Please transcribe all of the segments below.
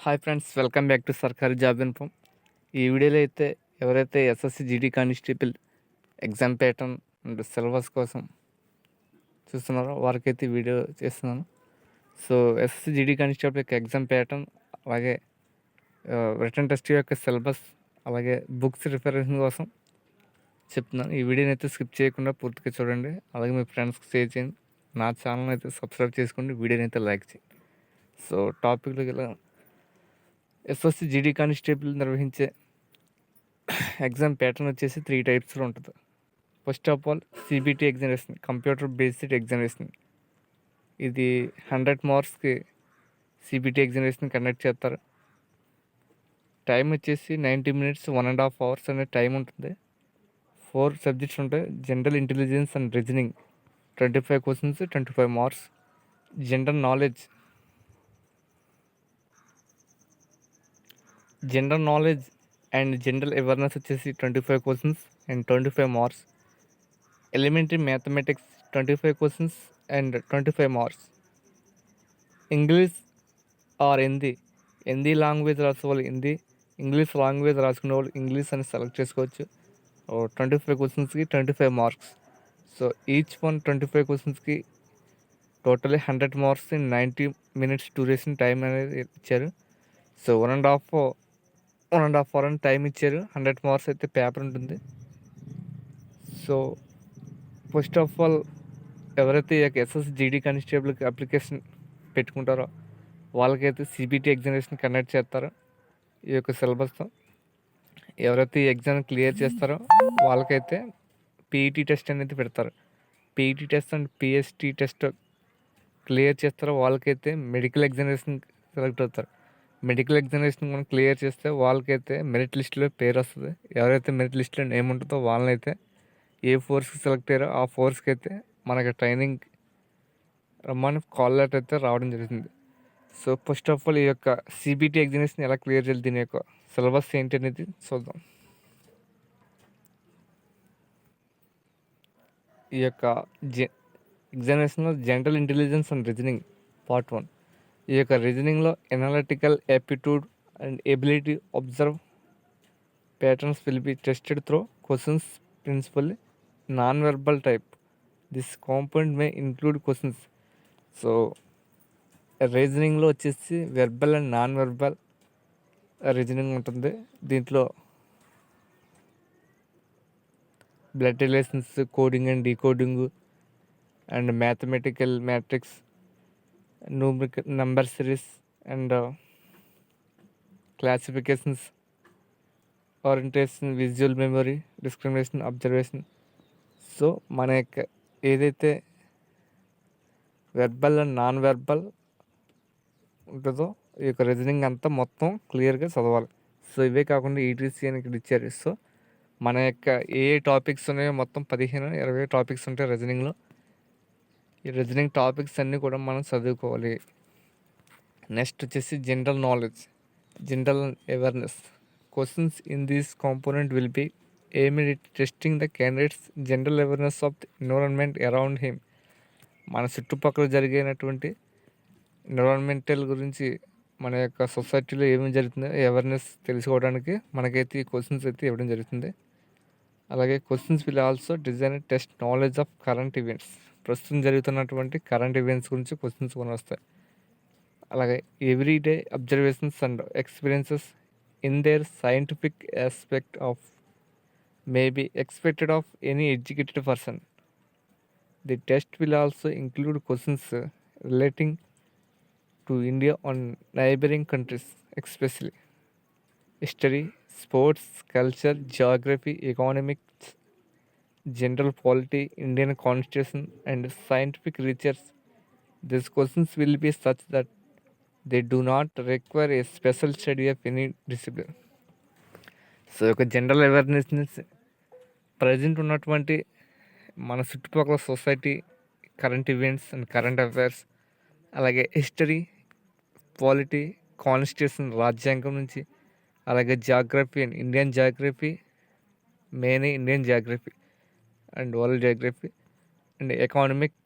Hi friends, welcome back to సర్కారీ job info. ఈ వీడియోలో అయితే ఎవరైతే SSC GD constable exam pattern and syllabus కోసం చూస్తున్నారో వారికైతే ఈ వీడియో చేస్తున్నాను. సో ఎస్ఎస్సి జీడీ కానిస్టేబుల్ యొక్క ఎగ్జామ్ ప్యాటర్న్, అలాగే రిటర్న్ టెస్ట్ యొక్క సిలబస్, అలాగే బుక్స్ రిఫరెన్స్ కోసం చెప్తున్నాను. ఈ వీడియోని అయితే స్కిప్ చేయకుండా పూర్తిగా చూడండి, అలాగే మీ ఫ్రెండ్స్కి షేర్ చేయండి. నా ఛానల్ అయితే సబ్స్క్రైబ్ చేసుకోండి, వీడియోని అయితే లైక్ చేయండి. సో టాపిక్లోకి వెళ్ళాను. ఎస్ఎస్సి జీడీ కానిస్టేబుల్ నిర్వహించే ఎగ్జామ్ ప్యాటర్న్ వచ్చేసి 3 టైప్స్లో ఉంటుంది. First of all CBT examination, computer based examination. ఇది 100 మార్క్స్కి సిబిటి ఎగ్జామినేషన్ కండక్ట్ చేస్తారు. టైం వచ్చేసి 90 మినిట్స్, 1.5 అవర్స్ అనే టైం ఉంటుంది. 4 సబ్జెక్ట్స్ ఉంటాయి. General intelligence and reasoning 25 questions, 25 marks. General knowledge and general awareness వచ్చేసి 25 questions and 25 marks. Elementary mathematics 25 questions and 25 marks. English are Hindi language రాసే వాళ్ళు హిందీ, ఇంగ్లీష్ లాంగ్వేజ్ రాసుకునే వాళ్ళు ఇంగ్లీష్ అని సెలెక్ట్ చేసుకోవచ్చు. 25 క్వశ్చన్స్కి 25 మార్క్స్. సో ఈచ్ వన్ 25 క్వశ్చన్స్కి totally 100 marks in 90 minutes duration time అనేది ఇచ్చారు. సో 1.5 అవర్ అని టైం ఇచ్చారు. 100 మార్క్స్ అయితే పేపర్ ఉంటుంది. సో ఫస్ట్ ఆఫ్ ఆల్ ఎవరైతే ఈ యొక్క ఎస్ఎస్ జీడీ కానిస్టేబుల్కి అప్లికేషన్ పెట్టుకుంటారో వాళ్ళకైతే సిబిటి ఎగ్జామినేషన్ కండక్ట్ చేస్తారో ఈ యొక్క సిలబస్తో. ఎవరైతే ఈ ఎగ్జామ్ క్లియర్ చేస్తారో వాళ్ళకైతే పీఈటీ టెస్ట్ అనేది పెడతారు. PET test and PST test clear చేస్తారో వాళ్ళకైతే మెడికల్ ఎగ్జామినేషన్ సెలెక్ట్ అవుతారు. మెడికల్ ఎగ్జామినేషన్ మనం క్లియర్ చేస్తే వాళ్ళకైతే మెరిట్ లిస్ట్లో పేరు వస్తుంది. ఎవరైతే మెరిట్ లిస్ట్లో నేమ్ ఉంటుందో వాళ్ళనైతే ఏ ఫోర్స్కి సెలెక్ట్ అయ్యారో ఆ ఫోర్స్కి అయితే మనకి ట్రైనింగ్ రమ్మని కాల్ లెటర్ అయితే రావడం జరుగుతుంది. సో ఫస్ట్ ఆఫ్ ఆల్ ఈ యొక్క సిబిటి ఎగ్జామినేషన్ ఎలా క్లియర్ చేయాలి, దీని యొక్క సిలబస్ ఏంటి అనేది చూద్దాం. ఈ యొక్క ఎగ్జామినేషన్లో general intelligence and reasoning part 1. ఈ యొక్క రీజనింగ్లో analytical aptitude and ability observe patterns will be tested through questions principally non verbal type. This component may include questions. So రీజనింగ్లో వచ్చేసి verbal and non verbal reasoning ఉంటుంది. దీంట్లో blood relations, coding and decoding and mathematical matrix, numerical number series and classifications, orientation, visual memory, discrimination, observation. So మన యొక్క ఏదైతే verbal and non verbal ఉంటుందో ఈ యొక్క రీజనింగ్ అంతా మొత్తం క్లియర్గా చదవాలి. సో ఇవే కాకుండా ఈటీసీ అని ఇక్కడ ఇచ్చారు. సో మన యొక్క ఏ టాపిక్స్ ఉన్నాయో మొత్తం 15-20 టాపిక్స్ ఉంటాయి రీజనింగ్లో. ఈ రీజనింగ్ టాపిక్స్ అన్నీ కూడా మనం చదువుకోవాలి. నెక్స్ట్ వచ్చేసి general knowledge, general awareness. Questions in this component will be aimed at testing the candidate's general awareness of the environment around him. మన చుట్టుపక్కల జరిగినటువంటి ఎన్విరాన్మెంటల్ గురించి, మన యొక్క సొసైటీలో ఏమేమి జరుగుతుందో అవేర్నెస్ తెలుసుకోవడానికి మనకైతే ఈ క్వశ్చన్స్ అయితే ఇవ్వడం జరుగుతుంది. అలాగే questions will also design test knowledge of current events. ప్రస్తుతం జరుగుతున్నటువంటి కరెంట్ ఈవెంట్స్ గురించి క్వశ్చన్స్ కొన్ని వస్తాయి. అలాగే everyday observations and experiences in there scientific aspect of may be expected of any educated person. The test will also include questions relating to India on neighboring countries, especially history, sports, culture, geography, economics, general polity, Indian constitution, and scientific research. These questions will be such that they do not require a special study of any discipline. So ఒక general awareness present ఉన్నటువంటి మన చుట్టుపక్కల society, current events and current affairs, అలాగే history, polity, constitution, రాజ్యాంగం నుంచి, అలాగే geography and Indian geography, main Indian geography and world geography and economic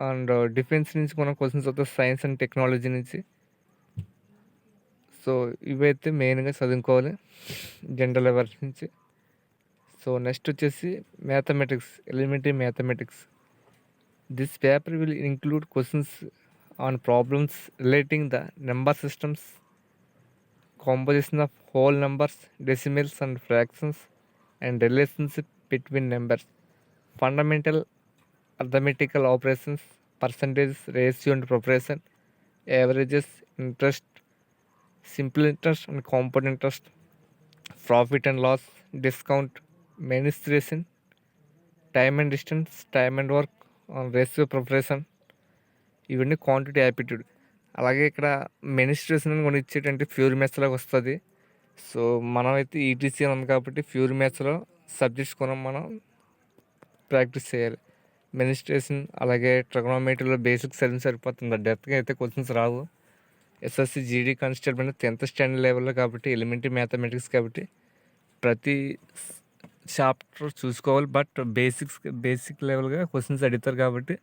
and defence నుంచి మనం క్వశ్చన్స్ వస్తాయి, సైన్స్ అండ్ టెక్నాలజీ నుంచి. సో ఇవైతే మెయిన్గా చదువుకోవాలి జనరల్ అవేర్నెస్ నుంచి. సో నెక్స్ట్ వచ్చేసి mathematics, elementary mathematics. This paper will include questions on problems relating the number systems, composition of whole numbers, decimals and fractions, and relationship between numbers, fundamental arithmetical operations, percentages, ratio and proportion, averages, interest, simple interest and compound interest, profit and loss, discount, mensuration, time and distance, time and work, ratio proportion, ఇవన్నీ quantity aptitude. అలాగే ఇక్కడ mensuration అని కొన్ని ఇచ్చేటంటే pure మ్యాథ్స్లోకి వస్తుంది. So మనమైతే ETC అని ఉంది కాబట్టి ప్యూర్ మ్యాథ్స్లో సబ్జెక్ట్స్ కొనం మనం ప్రాక్టీస్ చేయాలి. మెనిస్ట్రేషన్ అలాగే ట్రిగనోమెట్రీలో బేసిక్స్ చదివి సరిపోతుంది. డెప్త్గా అయితే క్వశ్చన్స్ రావు. SSC GD constable 10th standard లెవెల్లో కాబట్టి ఎలిమెంటరీ మ్యాథమెటిక్స్ కాబట్టి ప్రతి చాప్టర్ చూసుకోవాలి. బట్ బేసిక్ లెవెల్గా క్వశ్చన్స్ అడుగుతారు కాబట్టి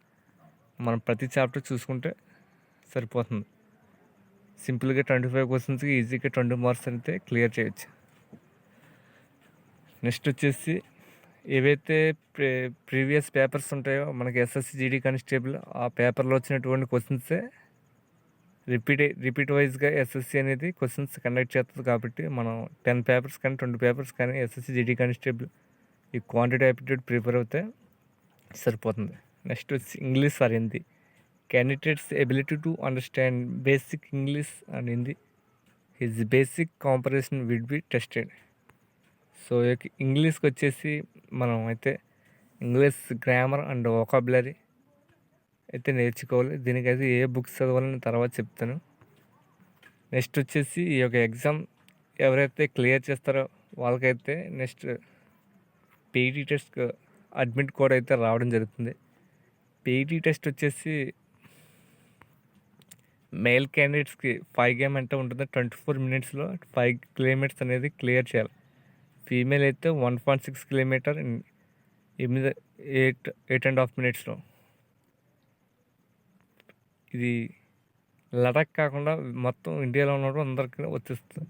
మనం ప్రతి చాప్టర్ చూసుకుంటే సరిపోతుంది. సింపుల్గా 25 క్వశ్చన్స్కి ఈజీగా 20 మార్క్స్ అయితే క్లియర్ చేయొచ్చు. నెక్స్ట్ వచ్చేసి ఏవైతే ప్రీవియస్ పేపర్స్ ఉంటాయో మనకి ఎస్ఎస్సి జీడీ కానిస్టేబుల్ ఆ పేపర్లో వచ్చినటువంటి క్వశ్చన్సే రిపీట్ వైజ్గా ఎస్ఎస్సి అనేది క్వశ్చన్స్ కండక్ట్ చేస్తుంది. కాబట్టి మనం 10 పేపర్స్ కానీ 20 పేపర్స్ కానీ ఎస్ఎస్సి జీడీ కానిస్టేబుల్ ఈ క్వాంటిటీ యాప్టిట్యూడ్ ప్రిపేర్ అవుతే సరిపోతుంది. నెక్స్ట్ వచ్చి English are Hindi. Candidate's ability to understand basic English and Hindi, his basic comprehension will be tested. So ఇంగ్లీష్కి వచ్చేసి మనం అయితే ఇంగ్లీష్ గ్రామర్ అండ్ వొకాబులరీ అయితే నేర్చుకోవాలి. దీనికైతే ఏ బుక్స్ చదవాలని తర్వాత చెప్తాను. నెక్స్ట్ వచ్చేసి ఈ యొక్క ఎగ్జామ్ ఎవరైతే క్లియర్ చేస్తారో వాళ్ళకైతే next PET test admit code అయితే రావడం జరుగుతుంది. పీఈటీ టెస్ట్ వచ్చేసి మేల్ క్యాండిడేట్స్కి 5 గేమ్ అంటే ఉంటుంది. 24 minutesలో 5 కిలోమీటర్స్ అనేది క్లియర్ చేయాలి. ఫీమేల్ అయితే 1.6 కిలోమీటర్ 8.5 minutesలో. ఇది లడాక్ కాకుండా మొత్తం ఇండియాలో ఉన్నప్పుడు అందరికీ వచ్చేస్తుంది.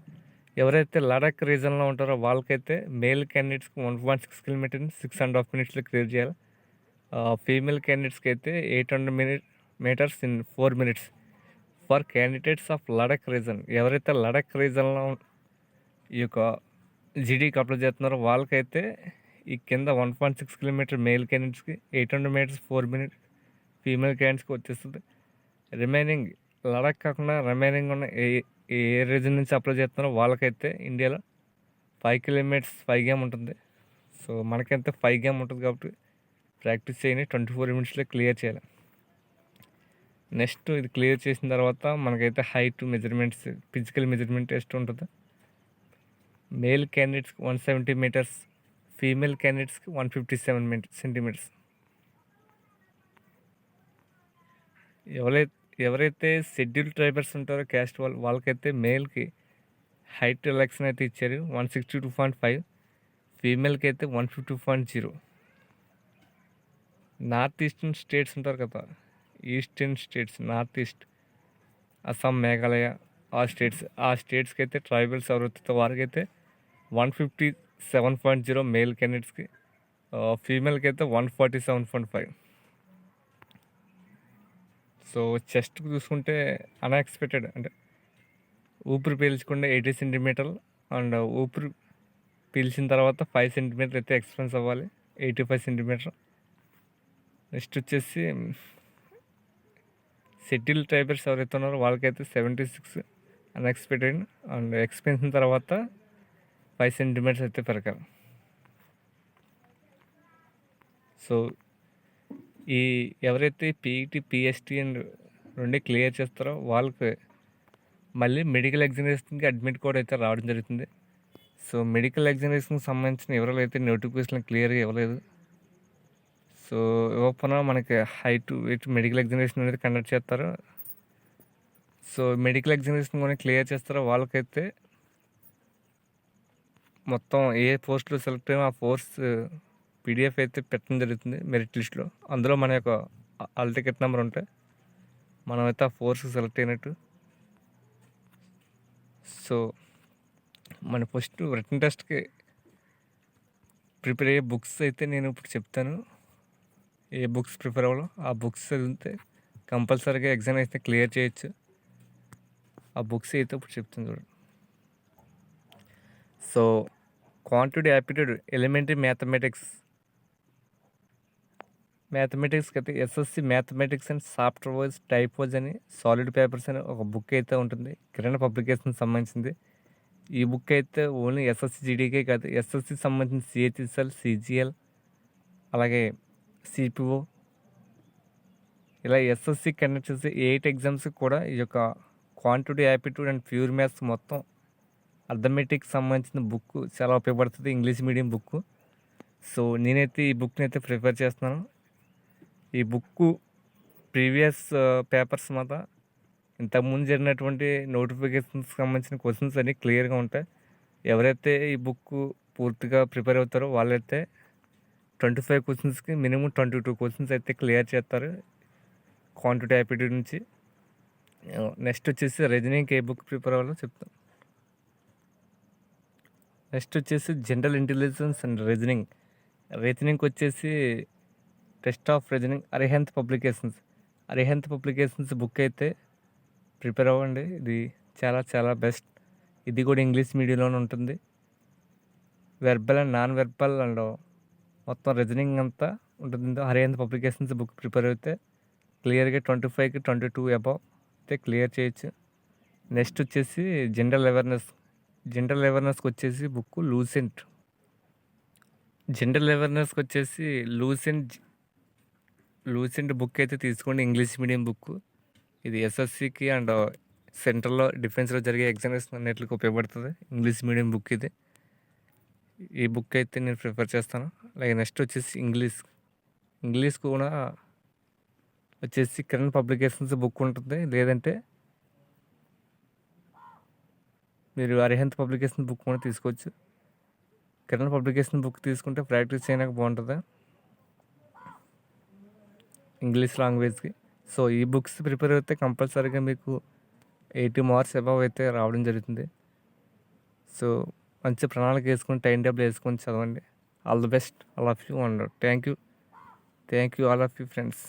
ఎవరైతే లడాక్ రీజన్లో ఉంటారో వాళ్ళకైతే మేల్ క్యాండిడేట్స్కి 1.6 కిలోమీటర్ 6.5 minutesలో క్లియర్ చేయాలి. ఫీమేల్ క్యాండిడేట్స్కి అయితే 800 meters in 4 minutes. For candidates of Ladakh reason, ఎవరైతే లడాక్ రీజన్లో ఈ యొక్క జీడీకి అప్లై చేస్తున్నారో వాళ్ళకైతే ఈ కింద 1.6 కిలోమీటర్ మేల్ క్యాండిడేట్స్కి, 800 meters 4 minutes ఫీమేల్ క్యాండిడేట్స్కి వచ్చేస్తుంది. రిమైనింగ్ లడాక్ కాకుండా రిమైనింగ్ ఉన్న ఏ రీజన్ నుంచి అప్లై చేస్తున్నారో వాళ్ళకైతే ఇండియాలో 5 kilometers 5 గేమ్ ఉంటుంది. సో మనకైతే 5 గేమ్ ఉంటుంది కాబట్టి ప్రాక్టీస్ చేయండి. 24 minutesలో క్లియర్ చేయాలి. నెక్స్ట్ ఇది క్లియర్ చేసిన తర్వాత మనకైతే height measurements, physical measurement test ఉంటుంది. మేల్ క్యాండిడేట్స్కి 170 meters, ఫీమేల్ క్యాండిడేట్స్కి 157 centimeters. ఎవరైతే షెడ్యూల్ ట్రైబర్స్ ఉంటారో క్యాస్ట్ వాళ్ళకైతే మేల్కి హైట్ రిలాక్సేషన్ అయితే ఇచ్చారు 162.5, ఫీమేల్కి అయితే 150.0. నార్త్ ఈస్టర్న్ స్టేట్స్ ఉంటారు కదా, eastern states, north east, Assam, Meghalaya, ఆ స్టేట్స్కి అయితే ట్రైబల్స్ ఎవరైతే వారికైతే 157.0 మేల్ క్యాండిడేట్స్కి, ఫీమేల్కి అయితే 147.5. సో చెస్ట్కి చూసుకుంటే అన్ఎక్స్పెక్టెడ్ అంటే ఊపిరి పీల్చకుండా 80 centimeters అండ్ ఊపిరి పీల్చిన తర్వాత 5 centimeters అయితే ఎక్స్పెన్స్ అవ్వాలి, 85 centimeters. నెక్స్ట్ వచ్చేసి షెడ్యూల్ ట్రైబర్స్ ఎవరైతే ఉన్నారో వాళ్ళకైతే 76 అన్ఎక్స్పెక్టెడ్ అండ్ ఎక్స్పెన్సిన తర్వాత 5 centimeters అయితే పెరగాలి. సో ఈ ఎవరైతే పీఈటీ, పిఎస్టీ అండ్ రెండే క్లియర్ చేస్తారో వాళ్ళకి మళ్ళీ మెడికల్ ఎగ్జామినేషన్కి అడ్మిట్ కోడ్ అయితే రావడం జరుగుతుంది. సో మెడికల్ ఎగ్జామినేషన్కి సంబంధించిన వివరాలు అయితే నోటిఫికేషన్ క్లియర్గా ఇవ్వలేదు. సో ఇవ్వకపోయినా మనకి హైట్ వెయిట్ మెడికల్ ఎగ్జామినేషన్ అనేది కండక్ట్ చేస్తారు. సో మెడికల్ ఎగ్జామినేషన్ కూడా క్లియర్ చేస్తారో వాళ్ళకైతే మొత్తం ఏ పోస్టులో సెలెక్ట్ అయ్యో ఆ పోస్ట్ పీడిఎఫ్ అయితే పెట్టడం జరుగుతుంది మెరిట్ లిస్ట్లో. అందులో మన యొక్క హాల్ టికెట్ నెంబర్ ఉంటే మనమైతే ఆ ఫోర్స్కి సెలెక్ట్ అయినట్టు. సో సో మన ఫస్ట్ రిటన్ టెస్ట్కి ప్రిపేర్ అయ్యే బుక్స్ అయితే నేను ఇప్పుడు చెప్తాను. ఏ బుక్స్ ప్రిపేర్ అవ్వాలో ఆ బుక్స్ చదివితే కంపల్సరీగా ఎగ్జామ్ అయితే క్లియర్ చేయొచ్చు. ఆ బుక్స్ అయితే ఇప్పుడు చెప్తాను చూడండి. సో క్వాంటిటీ యాప్టిట్యూడ్ ఎలిమెంటరీ మ్యాథమెటిక్స్కి అయితే ఎస్ఎస్సి మ్యాథమెటిక్స్ అండ్ సాఫ్ట్వేర్స్ టైపోజ్ అని సాలిడ్ పేపర్స్ అని ఒక బుక్ అయితే ఉంటుంది, కిరణ్ పబ్లికేషన్ సంబంధించింది. ఈ బుక్ అయితే ఓన్లీ ఎస్ఎస్సి జీడీకే కాదు, ఎస్ఎస్సి సంబంధించిన సిహెచ్ఎస్ఎల్, సిజిఎల్, అలాగే సిపిఓ, ఇలా ఎస్ఎస్సి కండక్ట్ చేసే 8 ఎగ్జామ్స్ కూడా ఈ యొక్క quantity aptitude and pure maths మొత్తం అర్థమెటిక్ సంబంధించిన బుక్ చాలా ఉపయోగపడుతుంది, ఇంగ్లీష్ మీడియం బుక్. సో నేనైతే ఈ బుక్ని అయితే ప్రిఫర్ చేస్తున్నాను. ఈ బుక్ ప్రీవియస్ పేపర్స్ మాట ఇంతకుముందు జరిగినటువంటి నోటిఫికేషన్స్కి సంబంధించిన క్వశ్చన్స్ అన్నీ క్లియర్గా ఉంటాయి. ఎవరైతే ఈ బుక్ పూర్తిగా ప్రిపేర్ అవుతారో వాళ్ళైతే 25 క్వశ్చన్స్కి మినిమం 22 క్వశ్చన్స్ అయితే క్లియర్ చేస్తారు క్వాంటిటీ యాప్టిట్యూడ్ నుంచి. నెక్స్ట్ వచ్చేసి రీజనింగ్కి ఏ బుక్ ప్రిపేర్ అవ్వాలో చెప్తాను. నెక్స్ట్ వచ్చేసి జనరల్ ఇంటెలిజెన్స్ అండ్ రీజనింగ్కి వచ్చేసి test of reasoning Arihant publications book అయితే ప్రిపేర్ అవ్వండి. ఇది చాలా చాలా బెస్ట్. ఇది కూడా ఇంగ్లీష్ మీడియంలోనే ఉంటుంది. Verbal and non verbal and మొత్తం రీజనింగ్ అంతా ఉంటుంది. అరిహంత్ పబ్లికేషన్స్ బుక్ ప్రిపేర్ అయితే క్లియర్గా 25కి 22 అబౌవ్ అయితే క్లియర్ చేయొచ్చు. నెక్స్ట్ వచ్చేసి జనరల్ అవేర్నెస్కి వచ్చేసి బుక్ లూసెంట్ బుక్ అయితే తీసుకోండి, ఇంగ్లీష్ మీడియం బుక్. ఇది ఎస్ఎస్సికి అండ్ సెంట్రల్లో డిఫెన్స్లో జరిగే ఎగ్జామినేషన్ అన్నిటికి ఉపయోగపడుతుంది, ఇంగ్లీష్ మీడియం బుక్ ఇది. ఈ బుక్ అయితే నేను ప్రిఫర్ చేస్తాను. అలాగే నెక్స్ట్ వచ్చేసి ఇంగ్లీష్ కూడా వచ్చేసి కిరణ్ పబ్లికేషన్స్ బుక్ ఉంటుంది, లేదంటే మీరు అరిహంత్ పబ్లికేషన్ బుక్ కూడా తీసుకోవచ్చు. కిరణ్ పబ్లికేషన్ బుక్ తీసుకుంటే ప్రాక్టీస్ చేయడానికి బాగుంటుంది ఇంగ్లీష్ లాంగ్వేజ్కి. సో ఈ బుక్స్ ప్రిపేర్ అయితే కంపల్సరీగా మీకు 80 మార్క్స్ అబవ్ అయితే రావడం జరుగుతుంది. సో మంచి ప్రణాళిక వేసుకొని టైం టేబుల్ వేసుకొని చదవండి. All the best, all of you and thank you all of you friends.